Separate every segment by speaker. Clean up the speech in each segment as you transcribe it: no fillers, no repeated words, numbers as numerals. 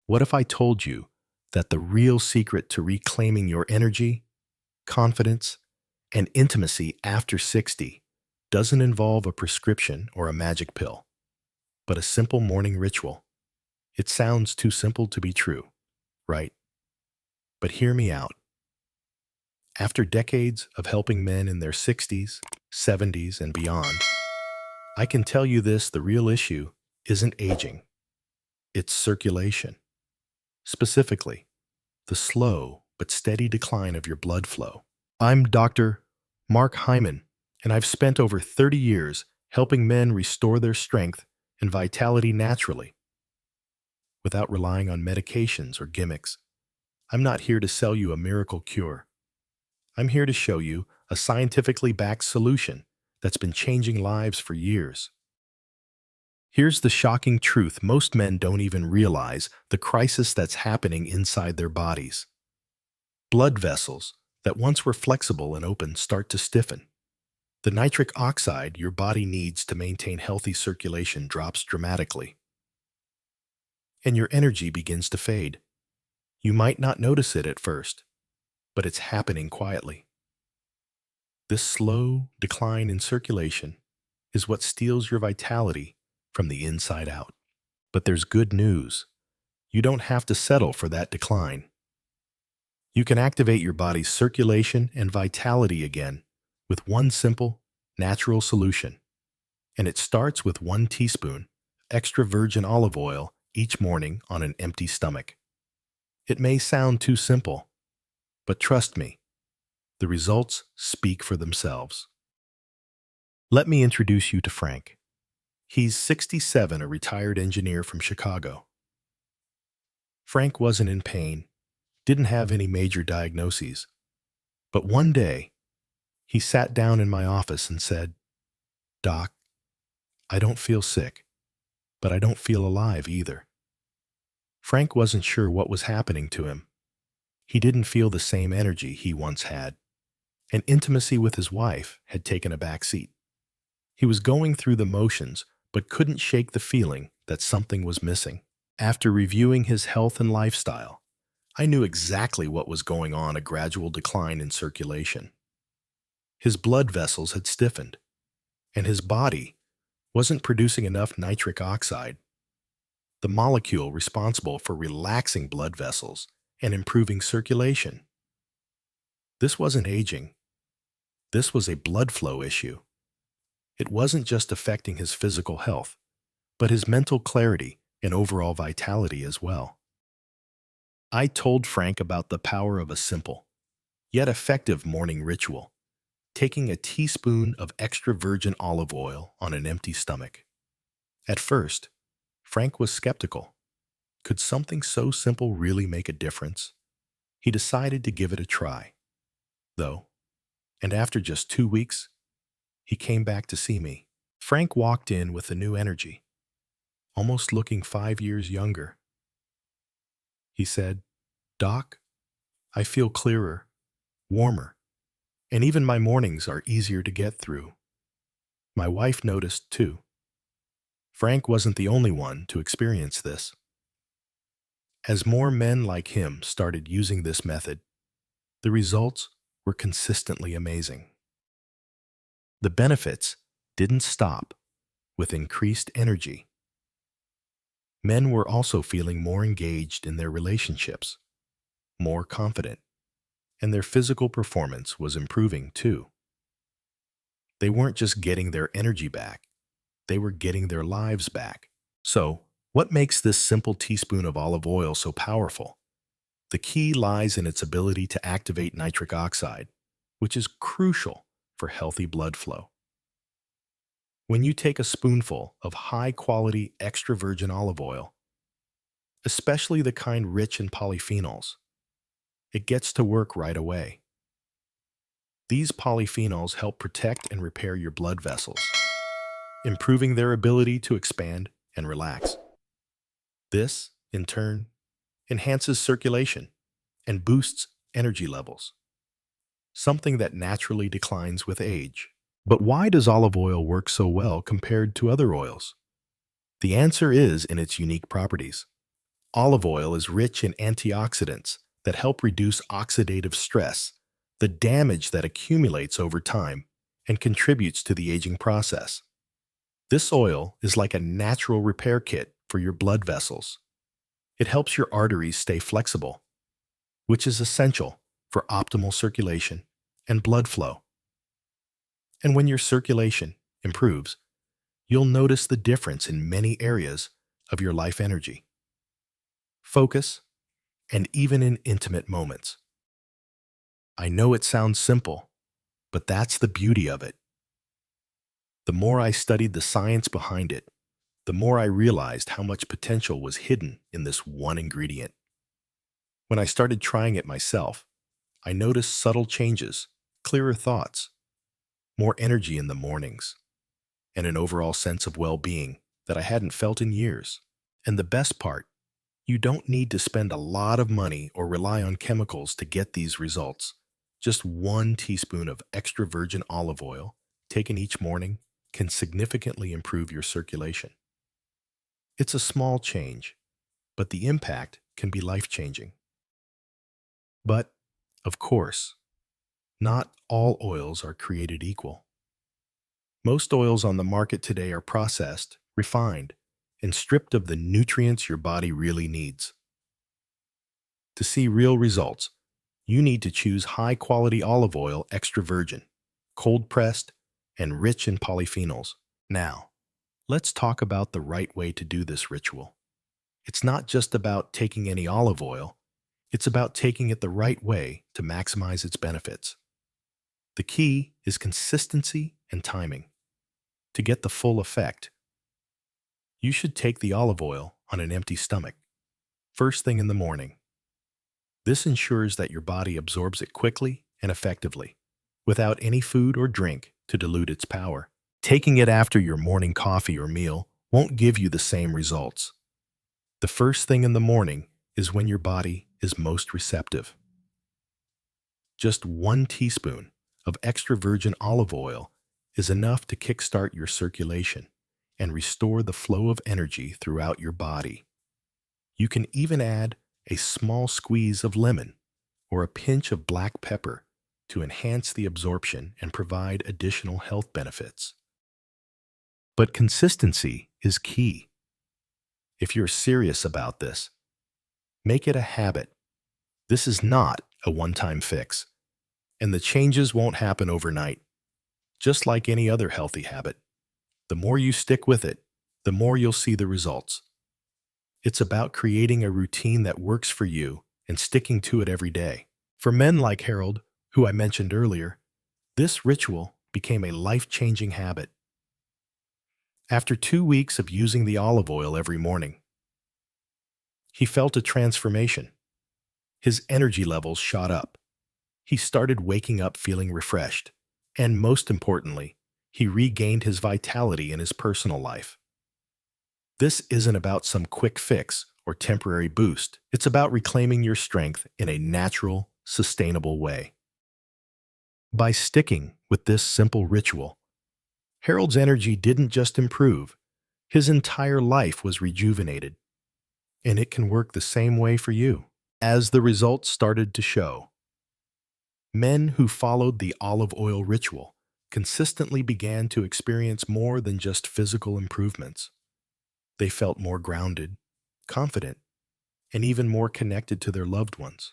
Speaker 1: What if I told you that the real secret to reclaiming your energy, confidence, and intimacy after 60 doesn't involve a prescription or a magic pill, but a simple morning ritual? It sounds too simple to be true, right? But hear me out. After decades of helping men in their 60s, 70s, and beyond, I can tell you this: the real issue isn't aging, it's circulation. Specifically, the slow but steady decline of your blood flow. I'm Dr. Mark Hyman, and I've spent over 30 years helping men restore their strength and vitality naturally, without relying on medications or gimmicks. I'm not here to sell you a miracle cure. I'm here to show you a scientifically backed solution that's been changing lives for years. Here's the shocking truth: most men don't even realize the crisis that's happening inside their bodies. Blood vessels that once were flexible and open start to stiffen. The nitric oxide your body needs to maintain healthy circulation drops dramatically, and your energy begins to fade. You might not notice it at first, but it's happening quietly. This slow decline in circulation is what steals your vitality from the inside out. But there's good news. You don't have to settle for that decline. You can activate your body's circulation and vitality again with one simple, natural solution. And it starts with 1 teaspoon extra virgin olive oil each morning on an empty stomach. It may sound too simple, but trust me, the results speak for themselves. Let me introduce you to Frank. He's 67, a retired engineer from Chicago. Frank wasn't in pain, didn't have any major diagnoses, but one day, he sat down in my office and said, "Doc, I don't feel sick, but I don't feel alive either." Frank wasn't sure what was happening to him. He didn't feel the same energy he once had, and intimacy with his wife had taken a back seat. He was going through the motions, but couldn't shake the feeling that something was missing. After reviewing his health and lifestyle, I knew exactly what was going on: a gradual decline in circulation. His blood vessels had stiffened, and his body wasn't producing enough nitric oxide, the molecule responsible for relaxing blood vessels and improving circulation. This wasn't aging. This was a blood flow issue. It wasn't just affecting his physical health, but his mental clarity and overall vitality as well. I told Frank about the power of a simple, yet effective morning ritual: taking a teaspoon of extra virgin olive oil on an empty stomach. At first, Frank was skeptical. Could something so simple really make a difference? He decided to give it a try, though, and after just 2 weeks, he came back to see me. Frank walked in with a new energy, almost looking 5 years younger. He said, "Doc, I feel clearer, warmer, and even my mornings are easier to get through." My wife noticed too. Frank wasn't the only one to experience this. As more men like him started using this method, the results were consistently amazing. The benefits didn't stop with increased energy. Men were also feeling more engaged in their relationships, more confident, and their physical performance was improving too. They weren't just getting their energy back, they were getting their lives back. So, what makes this simple teaspoon of olive oil so powerful? The key lies in its ability to activate nitric oxide, which is crucial for healthy blood flow. When you take a spoonful of high-quality extra virgin olive oil, especially the kind rich in polyphenols, it gets to work right away. These polyphenols help protect and repair your blood vessels, improving their ability to expand and relax. This, in turn, enhances circulation and boosts energy levels, something that naturally declines with age. But why does olive oil work so well compared to other oils? The answer is in its unique properties. Olive oil is rich in antioxidants that help reduce oxidative stress, the damage that accumulates over time, and contributes to the aging process. This oil is like a natural repair kit for your blood vessels. It helps your arteries stay flexible, which is essential for optimal circulation and blood flow. And when your circulation improves, you'll notice the difference in many areas of your life energy, focus, and even in intimate moments. I know it sounds simple, but that's the beauty of it. The more I studied the science behind it, the more I realized how much potential was hidden in this one ingredient. When I started trying it myself, I noticed subtle changes, clearer thoughts, more energy in the mornings, and an overall sense of well-being that I hadn't felt in years. And the best part, you don't need to spend a lot of money or rely on chemicals to get these results. Just 1 teaspoon of extra virgin olive oil, taken each morning, can significantly improve your circulation. It's a small change, but the impact can be life-changing. But, of course, not all oils are created equal. Most oils on the market today are processed, refined, and stripped of the nutrients your body really needs. To see real results, you need to choose high-quality olive oil extra virgin, cold-pressed, and rich in polyphenols. Now, let's talk about the right way to do this ritual. It's not just about taking any olive oil, it's about taking it the right way to maximize its benefits. The key is consistency and timing. To get the full effect, you should take the olive oil on an empty stomach, first thing in the morning. This ensures that your body absorbs it quickly and effectively, without any food or drink to dilute its power. Taking it after your morning coffee or meal won't give you the same results. The first thing in the morning is when your body is most receptive. Just 1 teaspoon of extra virgin olive oil is enough to kickstart your circulation and restore the flow of energy throughout your body. You can even add a small squeeze of lemon or a pinch of black pepper to enhance the absorption and provide additional health benefits. But consistency is key. If you're serious about this, make it a habit. This is not a one-time fix, and the changes won't happen overnight. Just like any other healthy habit, the more you stick with it, the more you'll see the results. It's about creating a routine that works for you and sticking to it every day. For men like Harold, who I mentioned earlier, this ritual became a life-changing habit. After 2 weeks of using the olive oil every morning, he felt a transformation. His energy levels shot up. He started waking up feeling refreshed, and most importantly, he regained his vitality in his personal life. This isn't about some quick fix or temporary boost. It's about reclaiming your strength in a natural, sustainable way. By sticking with this simple ritual, Harold's energy didn't just improve, his entire life was rejuvenated. And it can work the same way for you. As the results started to show, men who followed the olive oil ritual consistently began to experience more than just physical improvements. They felt more grounded, confident, and even more connected to their loved ones.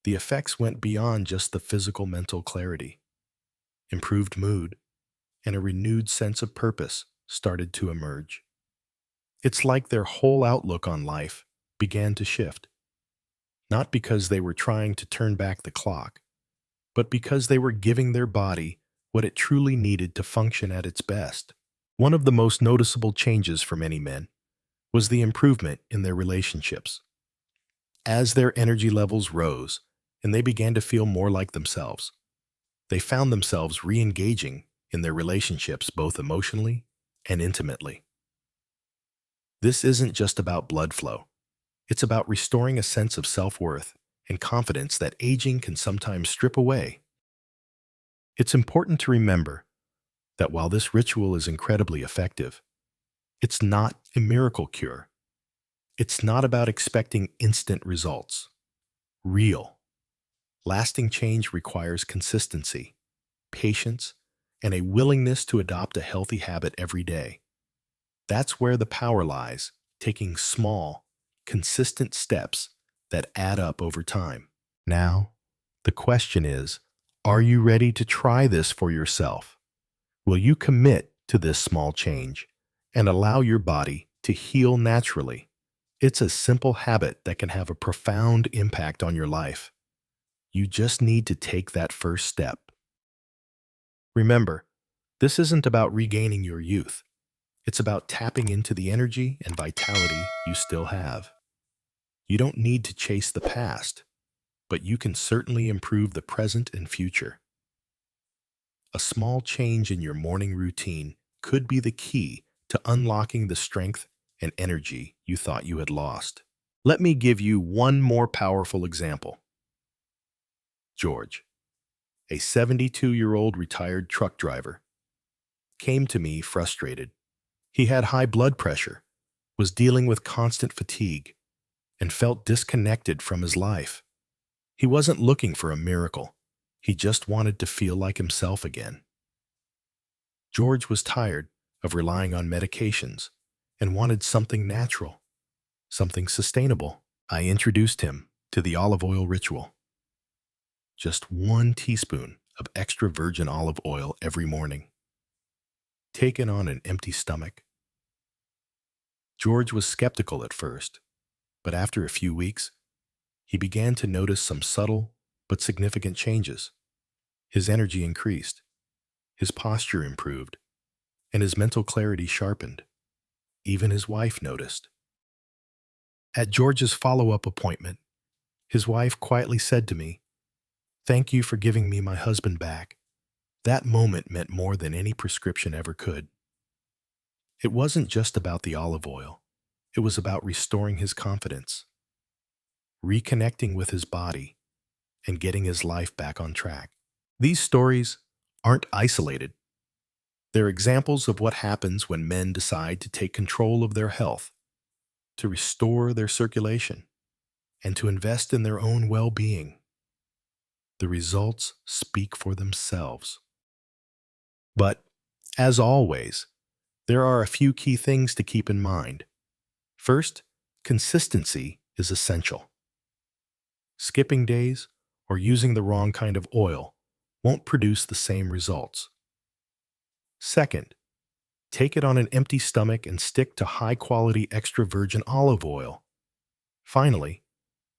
Speaker 1: The effects went beyond just the physical mental clarity. Improved mood and a renewed sense of purpose started to emerge. It's like their whole outlook on life began to shift. Not because they were trying to turn back the clock, but because they were giving their body what it truly needed to function at its best. One of the most noticeable changes for many men was the improvement in their relationships. As their energy levels rose and they began to feel more like themselves, they found themselves re-engaging in their relationships both emotionally and intimately. This isn't just about blood flow. It's about restoring a sense of self-worth and confidence that aging can sometimes strip away. It's important to remember that while this ritual is incredibly effective, it's not a miracle cure. It's not about expecting instant results. Real, lasting change requires consistency, patience, and a willingness to adopt a healthy habit every day. That's where the power lies, taking small, consistent steps that add up over time. Now, the question is, are you ready to try this for yourself? Will you commit to this small change and allow your body to heal naturally? It's a simple habit that can have a profound impact on your life. You just need to take that first step. Remember, this isn't about regaining your youth. It's about tapping into the energy and vitality you still have. You don't need to chase the past, but you can certainly improve the present and future. A small change in your morning routine could be the key to unlocking the strength and energy you thought you had lost. Let me give you one more powerful example. George, a 72-year-old retired truck driver, came to me frustrated. He had high blood pressure, was dealing with constant fatigue, and felt disconnected from his life. He wasn't looking for a miracle. He just wanted to feel like himself again. George was tired of relying on medications and wanted something natural, something sustainable. I introduced him to the olive oil ritual. Just 1 teaspoon of extra virgin olive oil every morning, taken on an empty stomach. George was skeptical at first, but after a few weeks, he began to notice some subtle but significant changes. His energy increased, his posture improved, and his mental clarity sharpened. Even his wife noticed. At George's follow-up appointment, his wife quietly said to me, "Thank you for giving me my husband back." That moment meant more than any prescription ever could. It wasn't just about the olive oil. It was about restoring his confidence, reconnecting with his body, and getting his life back on track. These stories aren't isolated. They're examples of what happens when men decide to take control of their health, to restore their circulation, and to invest in their own well-being. The results speak for themselves. But, as always, there are a few key things to keep in mind. First, consistency is essential. Skipping days or using the wrong kind of oil won't produce the same results. Second, take it on an empty stomach and stick to high-quality extra virgin olive oil. Finally,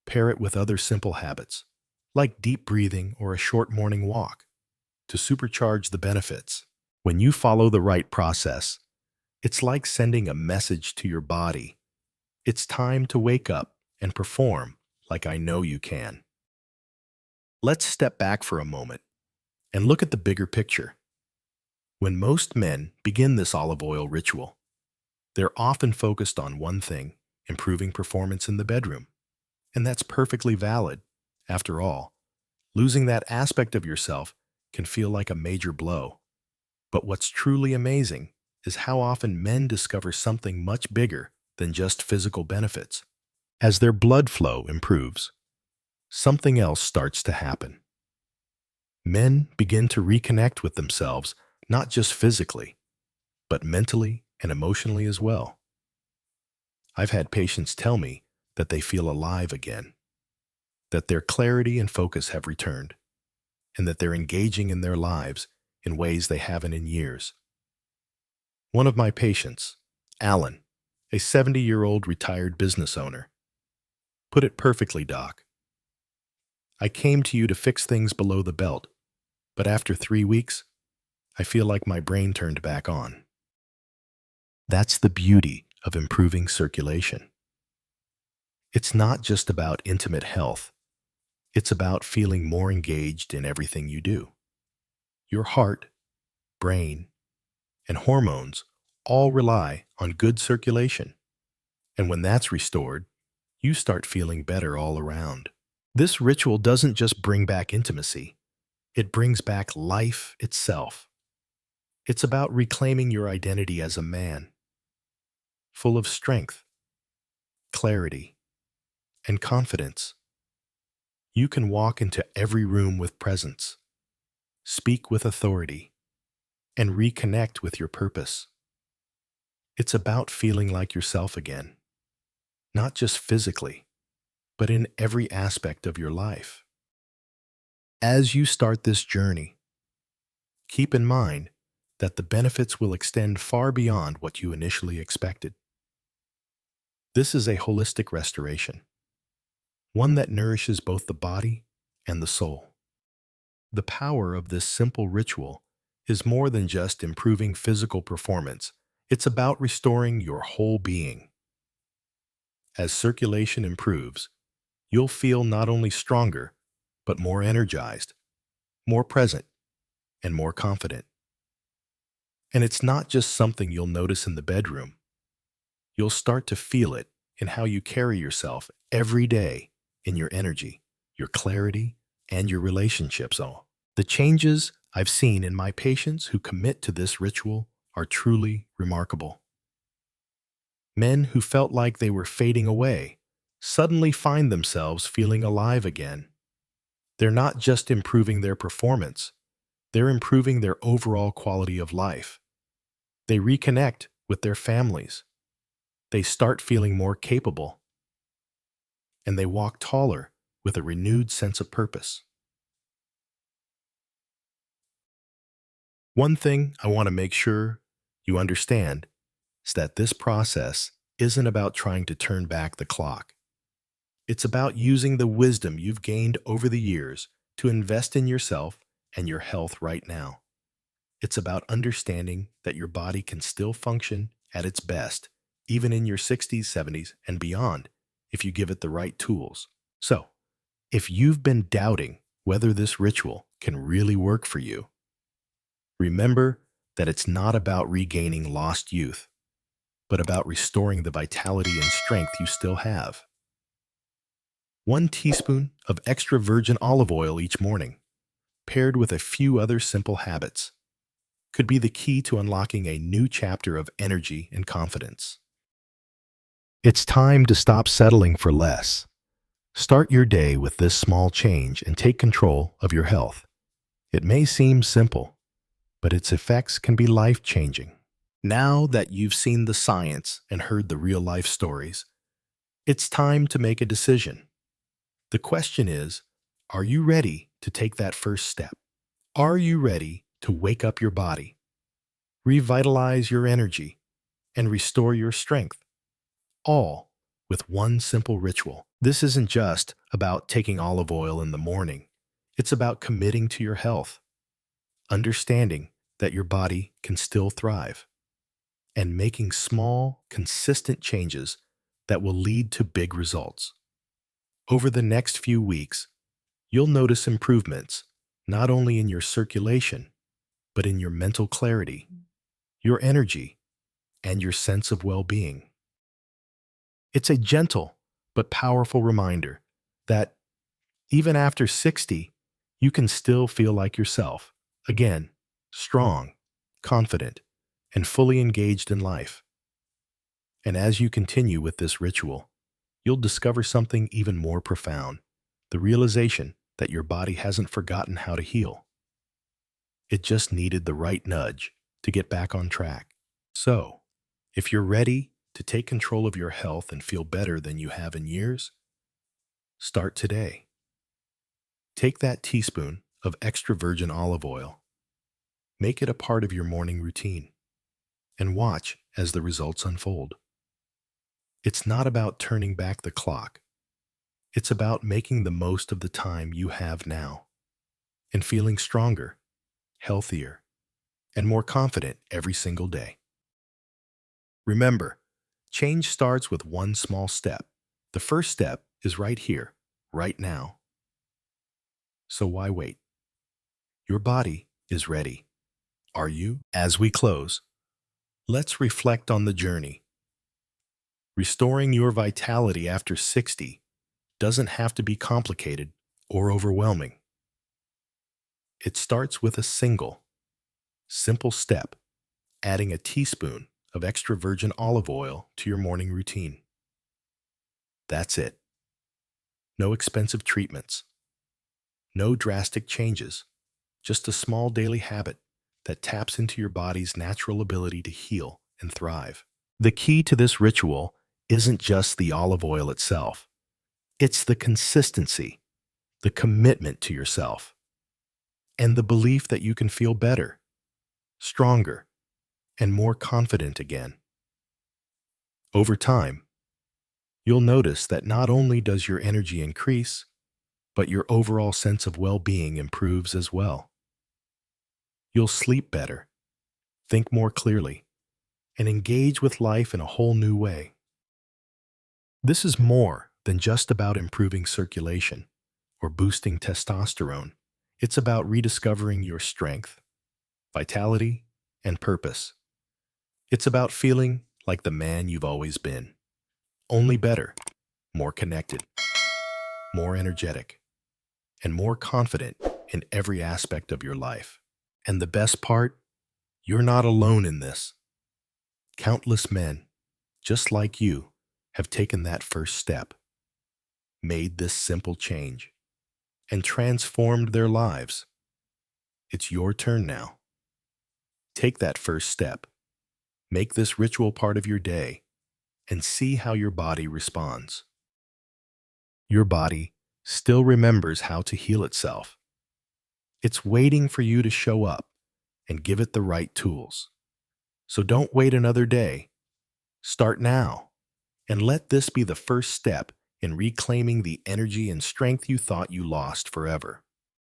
Speaker 1: pair it with other simple habits, like deep breathing or a short morning walk, to supercharge the benefits. When you follow the right process, it's like sending a message to your body. It's time to wake up and perform like I know you can. Let's step back for a moment and look at the bigger picture. When most men begin this olive oil ritual, they're often focused on one thing: improving performance in the bedroom. And that's perfectly valid. After all, losing that aspect of yourself can feel like a major blow. But what's truly amazing is how often men discover something much bigger than just physical benefits. As their blood flow improves, something else starts to happen. Men begin to reconnect with themselves, not just physically, but mentally and emotionally as well. I've had patients tell me that they feel alive again, that their clarity and focus have returned, and that they're engaging in their lives in ways they haven't in years. One of my patients, Alan, a 70-year-old retired business owner, put it perfectly, "Doc. I came to you to fix things below the belt, but after 3 weeks, I feel like my brain turned back on." That's the beauty of improving circulation. It's not just about intimate health. It's about feeling more engaged in everything you do. Your heart, brain, and hormones all rely on good circulation. And when that's restored, you start feeling better all around. This ritual doesn't just bring back intimacy. It brings back life itself. It's about reclaiming your identity as a man, full of strength, clarity, and confidence. You can walk into every room with presence, speak with authority, and reconnect with your purpose. It's about feeling like yourself again, not just physically, but in every aspect of your life. As you start this journey, keep in mind that the benefits will extend far beyond what you initially expected. This is a holistic restoration, one that nourishes both the body and the soul. The power of this simple ritual is more than just improving physical performance. It's about restoring your whole being. As circulation improves, you'll feel not only stronger, but more energized, more present, and more confident. And it's not just something you'll notice in the bedroom. You'll start to feel it in how you carry yourself every day, in your energy, your clarity, and your relationships all. The changes I've seen in my patients who commit to this ritual are truly remarkable. Men who felt like they were fading away suddenly find themselves feeling alive again. They're not just improving their performance, they're improving their overall quality of life. They reconnect with their families. They start feeling more capable. And they walk taller with a renewed sense of purpose. One thing I want to make sure you understand is that this process isn't about trying to turn back the clock. It's about using the wisdom you've gained over the years to invest in yourself and your health right now. It's about understanding that your body can still function at its best, even in your 60s, 70s, and beyond, if you give it the right tools. So, if you've been doubting whether this ritual can really work for you, remember that it's not about regaining lost youth, but about restoring the vitality and strength you still have. 1 teaspoon of extra virgin olive oil each morning, paired with a few other simple habits, could be the key to unlocking a new chapter of energy and confidence. It's time to stop settling for less. Start your day with this small change and take control of your health. It may seem simple, but its effects can be life-changing. Now that you've seen the science and heard the real-life stories, it's time to make a decision. The question is, are you ready to take that first step? Are you ready to wake up your body, revitalize your energy, and restore your strength? All with one simple ritual. This isn't just about taking olive oil in the morning. It's about committing to your health, understanding that your body can still thrive, and making small, consistent changes that will lead to big results. Over the next few weeks, you'll notice improvements not only in your circulation, but in your mental clarity, your energy, and your sense of well-being. It's a gentle but powerful reminder that even after 60, you can still feel like yourself, again, strong, confident, and fully engaged in life. And as you continue with this ritual, you'll discover something even more profound, the realization that your body hasn't forgotten how to heal. It just needed the right nudge to get back on track. So, if you're ready to take control of your health and feel better than you have in years, start today. Take that teaspoon of extra virgin olive oil, make it a part of your morning routine, and watch as the results unfold. It's not about turning back the clock. It's about making the most of the time you have now and feeling stronger, healthier, and more confident every single day. Remember, change starts with one small step. The first step is right here, right now. So why wait? Your body is ready. Are you? As we close, let's reflect on the journey. Restoring your vitality after 60 doesn't have to be complicated or overwhelming. It starts with a simple step, adding a teaspoon of extra virgin olive oil to your morning routine. That's it. No expensive treatments, no drastic changes, just a small daily habit that taps into your body's natural ability to heal and thrive. The key to this ritual isn't just the olive oil itself. It's the consistency, the commitment to yourself, and the belief that you can feel better, stronger, and more confident again. Over time, you'll notice that not only does your energy increase, but your overall sense of well-being improves as well. You'll sleep better, think more clearly, and engage with life in a whole new way. This is more than just about improving circulation or boosting testosterone. It's about rediscovering your strength, vitality, and purpose. It's about feeling like the man you've always been, only better, more connected, more energetic, and more confident in every aspect of your life. And the best part, you're not alone in this. Countless men, just like you, have taken that first step, made this simple change, and transformed their lives. It's your turn now. Take that first step. Make this ritual part of your day and see how your body responds. Your body still remembers how to heal itself. It's waiting for you to show up and give it the right tools. So don't wait another day. Start now, and let this be the first step in reclaiming the energy and strength you thought you lost forever.